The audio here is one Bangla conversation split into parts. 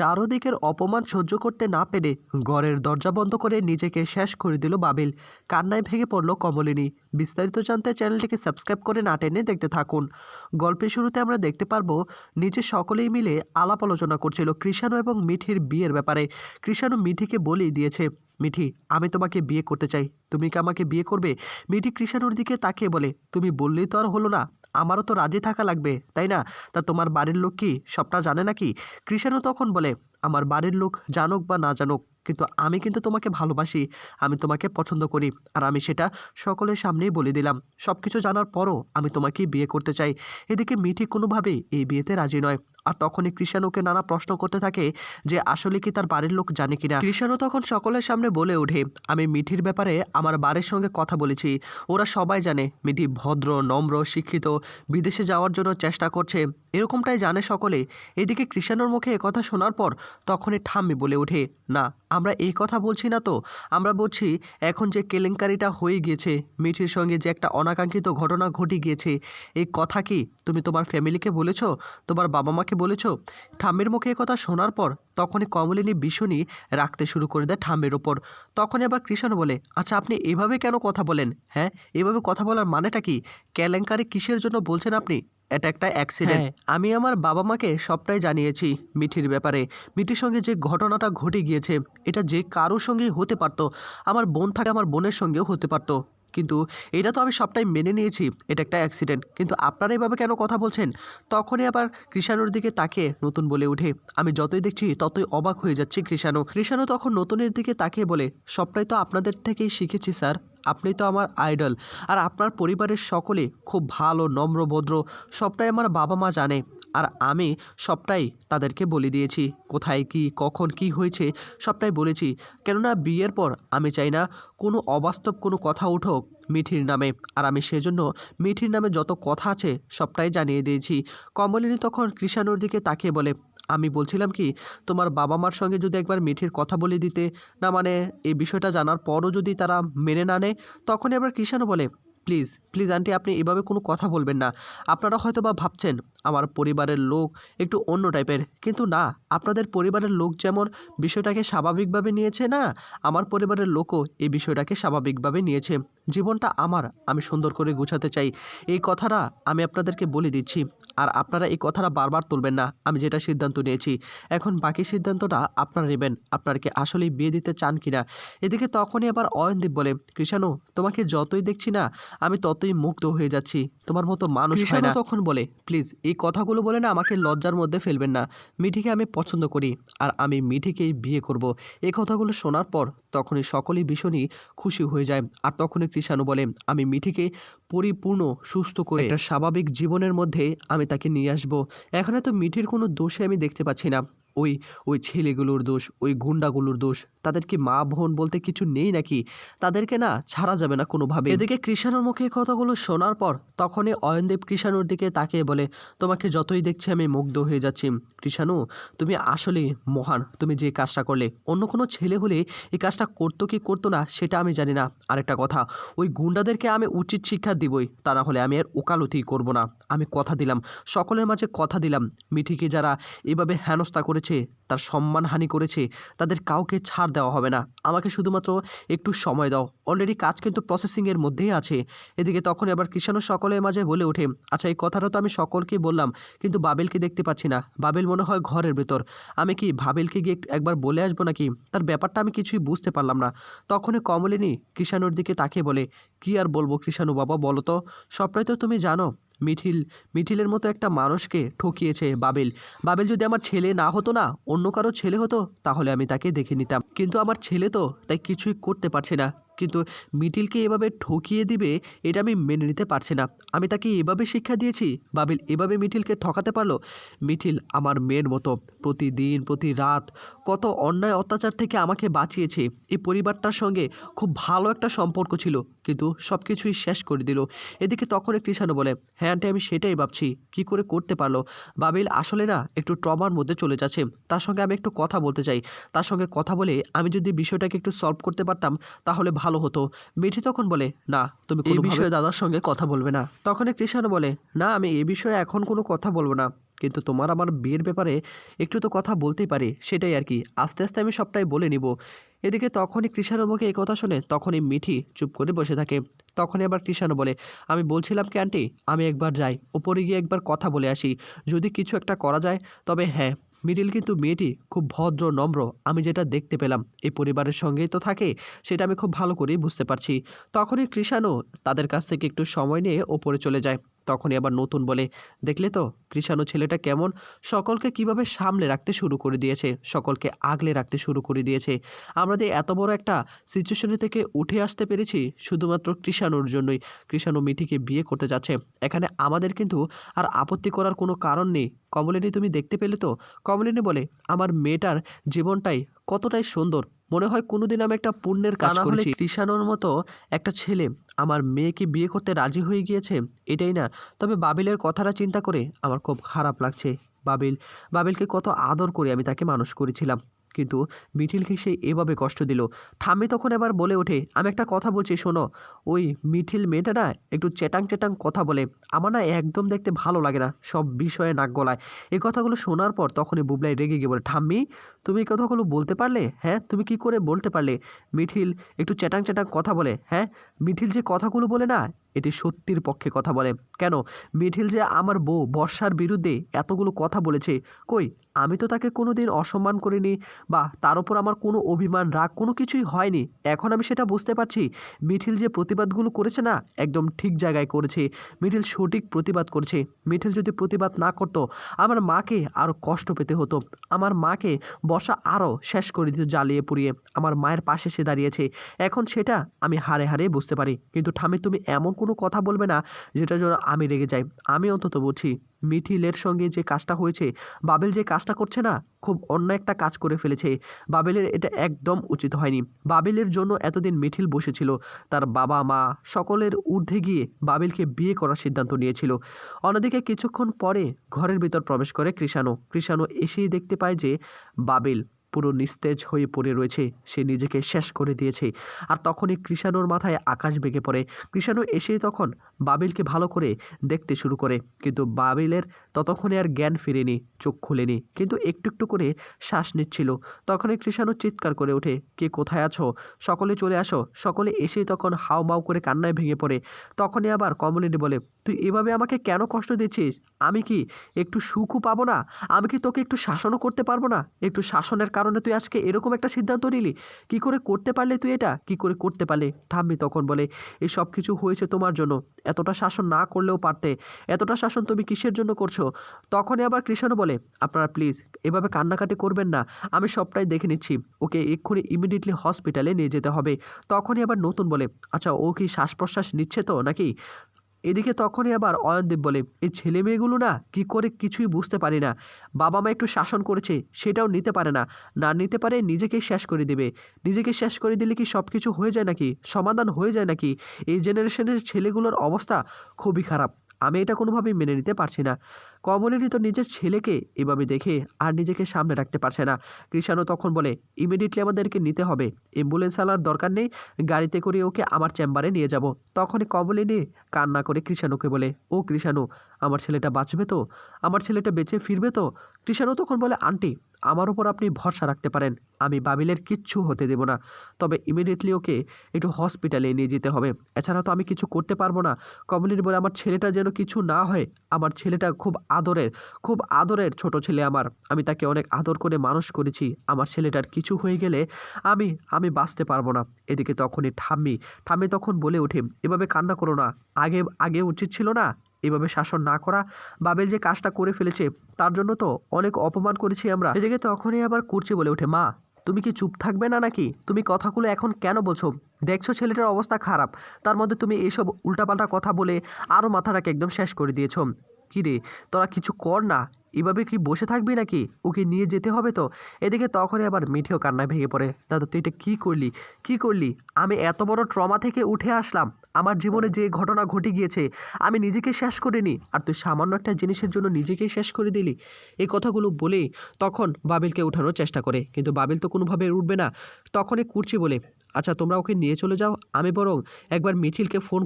চারদিকের অপমান সহ্য করতে না পেরে ঘরের দরজা বন্ধ করে নিজেকে শেষ করে দিল বাবিল। কান্নায় ভেঙে পড়ল কমলিনী। বিস্তারিত জানতে চ্যানেলটিকে সাবস্ক্রাইব করে না টেনে দেখতে থাকুন। গল্পের শুরুতে আমরা দেখতে পারবো নিচে সকলেই মিলে আলাপ আলোচনা করছিল কৃষাণু এবং মিঠির বিয়ের ব্যাপারে। কৃষাণু মিঠিকে বলেই দিয়েছে, মিঠি, আমি তোমাকে বিয়ে করতে চাই, তুমি কি আমাকে বিয়ে করবে? মিঠি কৃষাণুর দিকে তাকিয়ে বলে, তুমি বললেই তো আর হলো না, আমারও তো রাজি থাকা লাগবে, তাই না? তা তোমার বাড়ির লোক কি সবটা জানে নাকি? কৃষাণু তখন বলে, আমার বাড়ির লোক জানুক বা না জানুক, কিন্তু আমি কিন্তু তোমাকে ভালোবাসি, আমি তোমাকে পছন্দ করি, আর আমি সেটা সকলের সামনেই বলে দিলাম। সব কিছু জানার পরও আমি তোমাকেই বিয়ে করতে চাই। এদিকে মিঠি কোনোভাবেই এই বিয়েতে রাজি নয়। আর তখনই কৃষাণুকে নানা প্রশ্ন করতে থাকে যে আসলে কি তার বাড়ির লোক জানে কিনা। কৃষাণু তখন সকলের সামনে বলে ওঠে, আমি মিঠির ব্যাপারে আমার বাড়ির সঙ্গে কথা বলেছি, ওরা সবাই জানে মিঠি ভদ্র, নম্র, শিক্ষিত, বিদেশে যাওয়ার জন্য চেষ্টা করছে, এরকমটাই জানে সকলে। এদিকে কৃষাণুর মুখে একথা শোনার পর তখনই ঠাম্মি বলে ওঠে, না, আমরা এই কথা বলছি না তো, আমরা বলছি এখন যে কেলেঙ্কারিটা হয়ে গিয়েছে, মিঠির সঙ্গে যে একটা অনাকাঙ্ক্ষিত ঘটনা ঘটে গিয়েছে, এই কথা কি তুমি তোমার ফ্যামিলিকে বলেছো, তোমার বাবা মাকে বলেছো? ঠাম্মির মুখে কথা শোনার পর তখনই কমলিনী ভীষণই রাখতে শুরু করে দেয় ঠাম্মির ওপর। তখনই আবার কৃষাণু বলে, আচ্ছা আপনি এভাবে কেন কথা বলেন? হ্যাঁ, এভাবে কথা বলার মানেটা কি? কেলেঙ্কারি কিসের জন্য বলছেন আপনি? এটা একটা অ্যাক্সিডেন্ট। আমি আমার বাবা মাকে সবটাই জানিয়েছি মিঠির ব্যাপারে। মিঠির সঙ্গে যে ঘটনাটা ঘটে গিয়েছে এটা যে কারোর সঙ্গেই হতে পারতো, আমার বোন থাকে, আমার বোনের সঙ্গেও হতে পারতো, কিন্তু এটা তো আমি সবটাই মেনে নিয়েছি, এটা একটা অ্যাক্সিডেন্ট, কিন্তু আপনারা এভাবে কেন কথা বলছেন? তখনই আবার কৃষাণুর দিকে তাকিয়ে নতুন বলে ওঠে, আমি যতই দেখছি ততই অবাক হয়ে যাচ্ছি কৃষাণু। কৃষাণু তখন নতুনের দিকে তাকিয়ে বলে, সবটাই তো আপনাদের থেকেই শিখেছি স্যার, আপনি তো আমার আইডল, আর আপনার পরিবারের সকলে খুব ভালো, নম্র, ভদ্র, সবটাই আমার বাবা মা জানে, আর আমি সবটাই তাদেরকে বলে দিয়েছি, কোথায় কি কখন কি হয়েছে সবটাই বলেছি। কেননা বিয়ের পর আমি চাই না কোনো অবাস্তব কোনো কথা উঠুক মিঠির নামে, আর আমি সেজন্য মিঠির নামে যত কথা আছে সবটাই জানিয়ে দিয়েছি। কমলিনী তখন কৃষাণুর দিকে তাকিয়ে বলে, আমি বলছিলাম কি, তোমার বাবা মার সঙ্গে যদি একবার মিঠির কথা বলে দিতে, না মানে এই বিষয়টা জানার পরও যদি তারা মেনে না নেয়, তখনই আবার কৃষাণু বলে, প্লিজ প্লিজ আন্টি, আপনি এভাবে কোনো কথা বলবেন না। আপনারা হয়তো বা ভাবছেন আমার পরিবারের লোক একটু অন্য টাইপের, কিন্তু না, আপনাদের পরিবারের লোক যেমন বিষয়টাকে স্বাভাবিকভাবে নিয়েছে, না, আমার পরিবারের লোকও এই বিষয়টাকে স্বাভাবিকভাবে নিয়েছে। জীবনটা আমার, আমি সুন্দর করে গুছাতে চাই, এই কথাটা আমি আপনাদেরকে বলে দিচ্ছি, আর আপনারা এই কথাটা বারবার তুলবেন না। আমি যেটা সিদ্ধান্ত নিয়েছি, এখন বাকি সিদ্ধান্তটা আপনারা নেবেন, আপনারা কি আসলেই বিয়ে দিতে চান কিনা। এদিকে তখনই আবার অয়নদীপ বলে, কৃষাণু, তোমাকে যতই দেখছি না আমি ততই মুগ্ধ হয়ে যাচ্ছি, তোমার মতো মানুষ হয় না। তখন বলে, প্লিজ এই কথাগুলো বলে না আমাকে লজ্জার মধ্যে ফেলবেন না, মিঠিকে আমি পছন্দ করি, আর আমি মিঠিকেই বিয়ে করব। এই কথাগুলো শোনার পর তখনই সকলেই ভীষণই খুশি হয়ে যায়। আর তখনই কৃষাণু বলে, আমি মিঠিকে পরিপূর্ণ সুস্থ করে একটা স্বাভাবিক জীবনের মধ্যে আমি তাকে নিয়ে আসবো। এখানে তো মিঠির কোনো দোষে আমি দেখতে পাচ্ছি না, ওই ওই ছেলেগুলোর দোষ, ওই গুন্ডাগুলোর দোষ, তাদের কি মা বোন বলতে কিছু নেই নাকি? তাদেরকে না ছাড়া যাবে না কোনোভাবে। এদিকে কৃষাণুর মুখে কথাগুলো শোনার পর তখনই অয়নদীপ কৃষাণুর দিকে তাকিয়ে বলে, তোমাকে যতই দেখছি আমি মুগ্ধ হয়ে যাচ্ছি কৃষাণু, তুমি আসলে মহান, তুমি যে কাজটা করলে, অন্য কোনো ছেলে হলে এই কাজটা করতো কি করতো না সেটা আমি জানি না। আরেকটা কথা, ওই গুন্ডাদেরকে আমি উচিত শিক্ষা দিবই, তা না হলে আমি আর ওকালতি করব না। আমি কথা দিলাম, সকলের মাঝে কথা দিলাম, মিঠিকে যারা এভাবে হেনস্থা করেছে, তার সম্মানহানি করেছে, তাদের কাউকে ছাড় দেওয়া হবে না। আমাকে শুধুমাত্র একটু সময় দাও, অলরেডি কাজ কিন্তু প্রসেসিংয়ের মধ্যেই আছে। এদিকে তখন আবার কৃষাণু সকলের মাঝে বলে ওঠে, আচ্ছা এই কথাটা তো আমি সকলকেই বললাম, কিন্তু বাবেলকে দেখতে পাচ্ছি না, বাবেল মনে হয় ঘরের ভেতর, আমি কি বাবেলকে গিয়ে একবার বলে আসবো নাকি? তার ব্যাপারটা আমি কিছুই বুঝতে পারলাম না। তখনই কমলিনী কৃষাণুর দিকে তাকিয়ে বলে, কি আর বলবো কৃষাণু বাবা, বলো তো, সবটাই তো তুমি জানো। মিঠিলের মতো একটা মানুষকে ঠকিয়েছে বাবেল। বাবেল যদি আমার ছেলে না হতো, না অন্য কারো ছেলে হতো, তাহলে আমি তাকে দেখে নিতাম, কিন্তু আমার ছেলে তো তাই কিছুই করতে পারছে না। কিন্তু মিঠিলকে এভাবে ঠকিয়ে দিবে, এটা আমি মেনে নিতে পারছি না। আমি তাকে এভাবে শিক্ষা দিয়েছি, বাবেল এভাবে মিঠিলকে ঠকাতে পারলো? মিঠিল আমার মেয়ের মতো, প্রতিদিন প্রতি রাত কত অন্যায় অত্যাচার থেকে আমাকে বাঁচিয়েছে। এই পরিবারটার সঙ্গে খুব ভালো একটা সম্পর্ক ছিল, কিন্তু সব কিছুই শেষ করে দিল। এদিকে তখন কৃষাণু বলে, হ্যাঁ আন্টি, আমি সেটাই ভাবছি, কি করে করতে পারলো? বাবিল আসলে না একটু ট্রমার মধ্যে চলে যাচ্ছে, তার সঙ্গে আমি একটু কথা বলতে চাই, তার সঙ্গে কথা বলে আমি যদি বিষয়টাকে একটু সলভ করতে পারতাম তাহলে ভালো হতো। মিঠি তখন বলে, না, তুমি এই বিষয়ে দাদার সঙ্গে কথা বলবে না। তখন কৃষাণু বলে, না, আমি এই বিষয়ে এখন কোনো কথা বলবো না, কিন্তু তোমার আমার বিয়ের ব্যাপারে একটু তো কথা বলতেই পারি, সেটাই আর কি। আস্তে আস্তে আমি সবটাই বলে নিব। এদিকে তখনই কৃষাণুর মুখে এই কথা শুনে তখনই মিঠি চুপ করে বসে থাকে। তখনই আবার কৃষাণু বলে, আমি বলছিলাম কি আন্টি, আমি একবার যাই, ওপরে গিয়ে একবার কথা বলে আসি, যদি কিছু একটা করা যায়। তবে হ্যাঁ, মিডিল কিন্তু মেয়েটি খুব ভদ্র নম্র, আমি যেটা দেখতে পেলাম এই পরিবারের সঙ্গেই তো থাকে, সেটা আমি খুব ভালো করেই বুঝতে পারছি। তখনই কৃষাণু তাদের কাছ থেকে একটু সময় নিয়ে ওপরে চলে যায়। তখনই আবার নতুন বলে, দেখলে তো কৃষাণু ছেলেটা কেমন, সকলকে কিভাবে সামলে রাখতে শুরু করে দিয়েছে, সকলকে আগলে রাখতে শুরু করে দিয়েছে। আমরা যে এত বড় একটা সিচুয়েশন থেকে উঠে আসতে পেরেছি শুধুমাত্র কৃষাণুর জন্যই। কৃষাণু মিঠিকে বিয়ে করতে যাচ্ছে, এখানে আমাদের কিন্তু আর আপত্তি করার কোনো কারণ নেই। কমলিনী তুমি দেখতে পেলে তো? কমলিনী বলে, আমার মেয়েটার জীবনটাই কতটাই সুন্দর, মনে হয় কোনোদিন আমি একটা পুণ্যের কাজ করেছি। কৃষাণুর মতো একটা ছেলে আমার মেয়েকে বিয়ে করতে রাজি হয়ে গিয়েছে, এটাই না। তবে বাবিলের কথাটা চিন্তা করে আমার খুব খারাপ লাগছে। বাবিলকে কত আদর করে আমি তাকে মানুষ করেছিলাম, কিন্তু মিঠিলকে সে এভাবে কষ্ট দিল। ঠাম্মি তখন এবার বলে ওঠে, আমি একটা কথা বলছি শোনো, ওই মিঠিল মেয়েটা না একটু চেটাং চেটাং কথা বলে, আমার না একদম দেখতে ভালো লাগে না, সব বিষয়ে নাক গলায়। এই কথাগুলো শোনার পর তখনই বুবলাই রেগে গিয়ে বলে, ঠাম্মি তুমি এই কথাগুলো বলতে পারলে? হ্যাঁ, তুমি কি করে বলতে পারলে মিঠিল একটু চেটাং চেটাং কথা বলে? হ্যাঁ, মিঠিল যে কথাগুলো বলে না, এটি সত্যির পক্ষে কথা বলে। কেন? মিঠিল যে আমার বউ বর্ষার বিরুদ্ধে এতগুলো কথা বলেছে, কই আমি তো তাকে কোনো দিন অসম্মান করিনি, বা তার ওপর আমার কোনো অভিমান রাগ কোনো কিছুই হয়নি। এখন আমি সেটা বুঝতে পারছি, মিঠিল যে প্রতিবাদগুলো করেছে না, একদম ঠিক জায়গায় করেছে। মিঠিল সঠিক প্রতিবাদ করেছে। মিঠিল যদি প্রতিবাদ না করতো, আমার মাকে আরও কষ্ট পেতে হতো, আমার মাকে বর্ষা আরও শেষ করে দিত জ্বালিয়ে পুড়িয়ে। আমার মায়ের পাশে সে দাঁড়িয়েছে, এখন সেটা আমি হাড়ে হাড়ে বুঝতে পারি। কিন্তু ঠাম্মি তুমি এমন কোনো কথা বলবে না যেটার জন্য আমি রেগে যাই। আমি অন্তত বুঝি মিঠিলের সঙ্গে যে কাজটা হয়েছে, বাবেল যে কাজটা করছে না, খুব অন্য একটা কাজ করে ফেলেছে। বাবেলের এটা একদম উচিত হয়নি। বাবেলের জন্য এতদিন মিঠিল বসেছিল, তার বাবা মা সকলের ঊর্ধ্বে গিয়ে বাবেলকে বিয়ে করার সিদ্ধান্ত নিয়েছিল। অন্যদিকে কিছুক্ষণ পরে ঘরের ভিতর প্রবেশ করে কৃষাণু এসেই দেখতে পায় যে বাবেল পুরো নিস্তেজ হয়ে পড়ে রয়েছে, সে নিজেকে শেষ করে দিয়েছে। আর তখনই কৃষাণুর মাথায় আকাশ ভেঙে পড়ে। কৃষাণু এসেই তখন বাবিলকে ভালো করে দেখতে শুরু করে, কিন্তু বাবিলের ততক্ষণে আর জ্ঞান ফিরেনি, চোখ খুলেনি, কিন্তু একটু একটু করে শ্বাস নিচ্ছিল। তখনই কৃষাণু চিৎকার করে ওঠে, কে কোথায় আছো, সকলে চলে আসো। সকলে এসেই তখন হাউমাউ করে কান্নায় ভেঙে পড়ে। তখনই আবার কমলিনী বলে, তুই এভাবে আমাকে কেন কষ্ট দিচ্ছিস? আমি কি একটু সুখও পাবো না? আমি কি তোকে একটু শাসনও করতে পারবো না? একটু শাসনের কারণে তুই আজকে এরকম একটা সিদ্ধান্ত নিলি? কি করে করতে পারলে তুই এটা? কি করে করতে পারলে? ঠাম্মি তখন বলে, এই সব কিছু হয়েছে তোমার জন্য, এতটা শাসন না করলেও পারতে, এতটা শাসন তুমি কিসের জন্য করছো? তখনই আবার কৃষাণু বলে, আপনারা প্লিজ এভাবে কান্নাকাটি করবেন না, আমি সবটাই দেখে নিচ্ছি, ওকে এক্ষুনি ইমিডিয়েটলি হসপিটালে নিয়ে যেতে হবে। তখনই আবার নতুন বলে, আচ্ছা ও কি শ্বাস প্রশ্বাস নিচ্ছে তো নাকি? এদিকে তখনই আবার অয়নদীপ বলে, এই ছেলে মেয়েগুলো না কি করে কিছুই বুঝতে পারি না, বাবা মা একটু শাসন করেছে সেটাও নিতে পারে না, না নিতে পারে নিজেকেই শেষ করে দেবে। নিজেকে শেষ করে দিলে কি সব কিছু হয়ে যায় নাকি, সমাধান হয়ে যায় নাকি? এই জেনারেশনের ছেলেগুলোর অবস্থা খুবই খারাপ, আমি এটা কোনোভাবেই মেনে নিতে পারছি না। কমলিনী তো নিজের ছেলেকে এভাবে দেখে আর নিজেকে সামনে রাখতে পারছে না। কৃষাণু তখন বলে, ইমিডিয়েটলি আমাদেরকে নিতে হবে, অ্যাম্বুলেন্স আনার দরকার নেই, গাড়িতে করে ওকে আমার চেম্বারে নিয়ে যাব। তখনই কমলিনী কান্না করে কৃষাণুকে বলে, ও কৃষাণু, আমার ছেলেটা বাঁচবে তো? আমার ছেলেটা বেঁচে ফিরবে তো? কৃষাণু তখন বলে, আন্টি আমার উপর আপনি ভরসা রাখতে পারেন, আমি বাবিলের কিচ্ছু হতে দেব না, তবে ইমিডিয়েটলি ওকে একটু হসপিটালে নিয়ে যেতে হবে, এছাড়া তো আমি কিছু করতে পারবো না। কমলিনী বলে, আমার ছেলেটা যেন কিছু না হয়, আমার ছেলেটা খুব আদরের ছোট ছেলে আমার, আমি তাকে অনেক আদর করে মানুষ করেছি, আমার ছেলেটার কিছু হয়ে গেলে আমি আমি বাঁচতে পারবো না। এদিকে তখনই ঠাম্মি তখন বলে ওঠে, এভাবে কান্না করো না, আগে আগে উচিত ছিল না এভাবে শাসন না করা? বাবেল যে কাজটা করে ফেলেছে তার জন্য তো অনেক অপমান করেছি আমরা। এদিকে তখনই আবার কুর্চি বলে ওঠে, মা তুমি কি চুপ থাকবে না নাকি? তুমি কথাগুলো এখন কেন বলছো? দেখছো ছেলেটার অবস্থা খারাপ, তার মধ্যে তুমি এইসব উল্টাপাল্টা কথা বলে আরও মাথাটাকে একদম শেষ করে দিয়েছো। কী রে, তোরা কিছু কর না, এভাবে কি বসে থাকবি নাকি? ওকে নিয়ে যেতে হবে তো। এদিকে তখনই আবার মিঠিও কান্নায় ভেঙে পড়ে, দাদা তুই এটা কী করলি? আমি এত বড় ট্রমা থেকে উঠে আসলাম, আমার জীবনে যে ঘটনা ঘটে গিয়েছে আমি নিজেকে শেষ করিনি, আর তুই সামান্য একটা জিনিসের জন্য নিজেকেই শেষ করে দিলি। এই কথাগুলো বলেই তখন বাবিলকে উঠানোর চেষ্টা করে, কিন্তু বাবিল তো কোনোভাবে উঠবে না। তখনই কুর্চি বলে, আচ্ছা তোমরা ওকে নিয়ে চলে যাও, আমি বরং একবার মিঠিলকে ফোন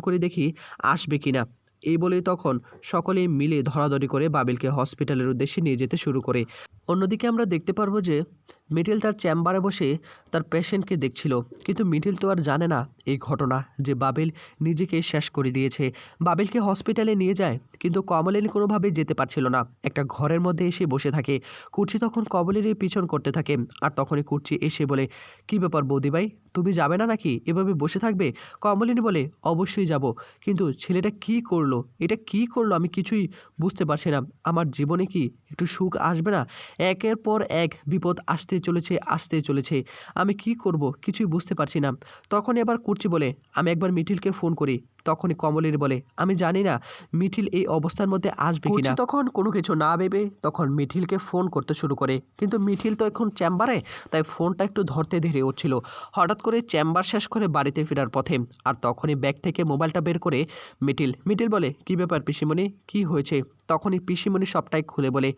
করে দেখি আসবে কিনা। এই বলেই তখন সকলেই মিলে ধরাধরি করে বাবিলকে হসপিটালের উদ্দেশ্যে নিয়ে যেতে শুরু করে। অন্যদিকে আমরা দেখতে পারবো যে মিঠিল তার চেম্বারে বসে তার পেশেন্টকে দেখছিল, কিন্তু মিঠিল তো আর জানে না এই ঘটনা যে বাবিল নিজেকে শেষ করে দিয়েছে। বাবিলকে হসপিটালে নিয়ে যায়, কিন্তু কমলিনী কোনোভাবেই যেতে পারছিল না। একটা ঘরের মধ্যে এসে বসে থাকে। কুর্চি তখন কমলিনীর পিছন করতে থাকে, আর তখনই কুর্চি এসে বলে, কি ব্যাপার বৌদি ভাই, তুমি যাবে না নাকি, এভাবে বসে থাকবে? কমলিনী বলে, অবশ্যই যাব, কিন্তু ছেলেটা কি করলো, এটা কি করলো আমি কিছুই বুঝতে পারছি না। আমার জীবনে কি একটু সুখ আসবে না? একের পর এক বিপদ আসতে চলেছে, আমি কি করব কিছুই বুঝতে পারছি না। তখন এবার কুর্চি বলে, আমি একবার মিঠিলকে ফোন করি। তখনই কমলিনী বলে, আমি জানি না মিঠিল এই অবস্থার মধ্যে আসবে কিনা। কুর্চি তখন কোনো কিছু না ভেবে তখন মিঠিলকে ফোন করতে শুরু করে, কিন্তু মিঠিল তো এখন চেম্বারে, তাই ফোনটা একটু ধরতে ধীরে উঠছিল। হঠাৎ করে চেম্বার শেষ করে বাড়িতে ফেরার পথে, আর তখনই ব্যাগ থেকে মোবাইলটা বের করে মিঠিল বলে, কি ব্যাপার পিসিমণি, কি হয়েছে? তখনই পিসিমণি সবটাই খুলে বলে,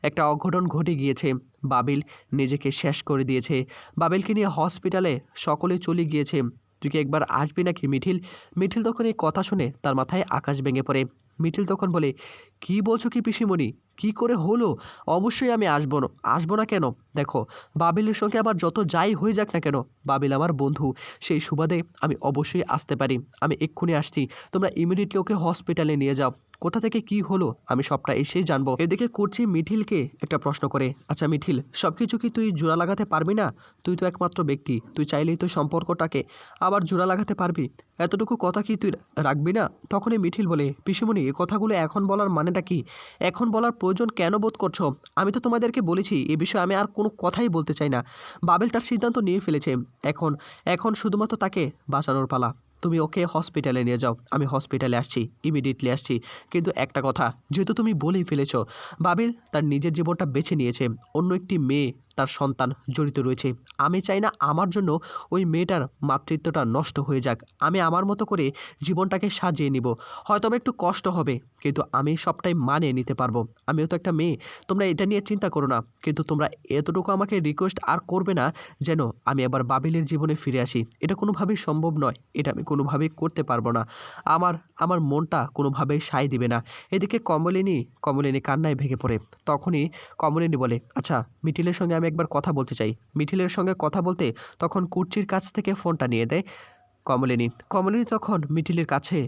একটা অঘটন ঘটে গিয়েছে, বাবিল নিজেকে শেষ করে দিয়েছে। বাবিলকে নিয়ে হসপিটালে সকলে চলে গিয়েছে, তুই কি একবার আসবি নাকি মিঠিল? মিঠিল তখন এই কথা শুনে তার মাথায় আকাশ ভেঙে পড়ে। মিঠিল তখন বলে, কি বলছো কি পিসিমণি, কি করে হলো? অবশ্যই আমি আসবো না কেন? দেখো, বাবিলের সঙ্গে আমার যত যাই হয়ে যাক না কেন, বাবিল আমার বন্ধু, সেই সুবাদে আমি অবশ্যই আসতে পারি। আমি এক্ষুনি আসছি, তোমরা ইমিডিয়েটলি ওকে হসপিটালে নিয়ে যাও। কোথা থেকে কি হলো আমি সবটা এসেই জানবো। এদিকে কুর্চি মিঠিলকে একটা প্রশ্ন করে, আচ্ছা মিঠিল, সব কিছু কি তুই জোড়া লাগাতে পারবি না? তুই তো একমাত্র ব্যক্তি, তুই চাইলেই তো সম্পর্কটাকে আবার জোড়া লাগাতে পারবি, এতটুকু কথা কি তুই রাখবি না? তখনই মিঠিল বলে, পিসিমণি, এই কথাগুলো এখন বলার মানেটা কি? এখন বলার প্রয়োজন কেন বোধ করছো? আমি তো তোমাদেরকে বলেছি এ বিষয়ে আমি আর কোনো কথাই বলতে চাই না। বাবেল তার সিদ্ধান্ত নিয়ে ফেলেছে, এখন এখন শুধুমাত্র তাকে বাঁচানোর পালা। তুমি ওকে হসপিটালে নিয়ে যাও, আমি হসপিটালে আসছি, ইমিডিয়েটলি আসছি। কিন্তু একটা কথা, যেহেতু তুমি বলেই ফেলেছো বাবিল তার নিজের জীবনটা বেছে নিয়েছে, অন্য একটি মেয়ে তার সন্তান জড়িত রয়েছে, আমি চাই না আমার জন্য ওই মেয়েটার মাতৃত্বটা নষ্ট হয়ে যাক। আমি আমার মতো করে জীবনটাকে সাজিয়ে নিব, হয়তো একটু কষ্ট হবে, কিন্তু আমি সবটাই মানিয়ে নিতে পারবো। আমিও তো একটা মেয়ে, তোমরা এটা নিয়ে চিন্তা করো না। কিন্তু তোমরা এতটুকু আমাকে রিকোয়েস্ট আর করবে না যেন আমি আবার বাবিলের জীবনে ফিরে আসি। এটা কোনোভাবেই সম্ভব নয়, এটা আমি কোনোভাবেই করতে পারবো না। আমার আমার মনটা কোনোভাবেই সায় দিবে না। এদিকে কমলিনী কান্নায় ভেঙে পড়ে। তখনই কমলিনী বলে, আচ্ছা মিঠিলের সঙ্গে আমি একবার কথা বলতে চাই। মিঠিলের সঙ্গে কথা বলতে তখন কুর্চির কাছ থেকে ফোনটা নিয়ে দেয় কমলিনী তখন মিঠিলের কাছে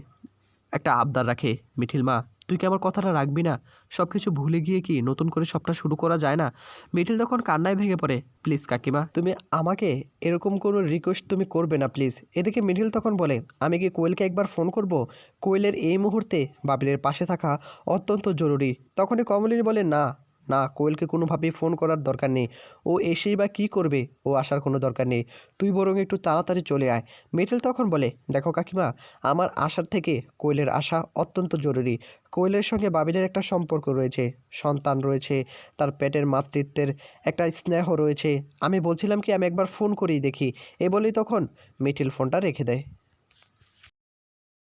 একটা আবদার রাখে, মিঠিল মা, তুই কি আমার কথাটা রাখবি না? সব কিছু ভুলে গিয়ে কি নতুন করে সবটা শুরু করা যায় না? মিঠিল তখন কান্নায় ভেঙে পড়ে, প্লিজ কাকিমা, তুমি আমাকে এরকম কোনো রিকোয়েস্ট তুমি করবে না প্লিজ। এদিকে মিঠিল তখন বলে, আমি কি কোয়েলকে একবার ফোন করব? কোয়েলের এই মুহূর্তে বাবিলের পাশে থাকা অত্যন্ত জরুরি। তখনই কমলিনী বলে, না না, কোয়েলকে কোনোভাবেই ফোন করার দরকার নেই, ও এসেই বা কী করবে, ও আসার কোনো দরকার নেই, তুই বরং একটু তাড়াতাড়ি চলে আয়। মিঠিল তখন বলে, দেখো কাকিমা, আমার আসার থেকে কোয়েলের আসা অত্যন্ত জরুরি। কোয়েলের সঙ্গে বাবিলের একটা সম্পর্ক রয়েছে, সন্তান রয়েছে, তার পেটের মাতৃত্বের একটা স্নেহ রয়েছে। আমি বলছিলাম কি, আমি একবার ফোন করেই দেখি। এ বলেই তখন মিঠিল ফোনটা রেখে দেয়।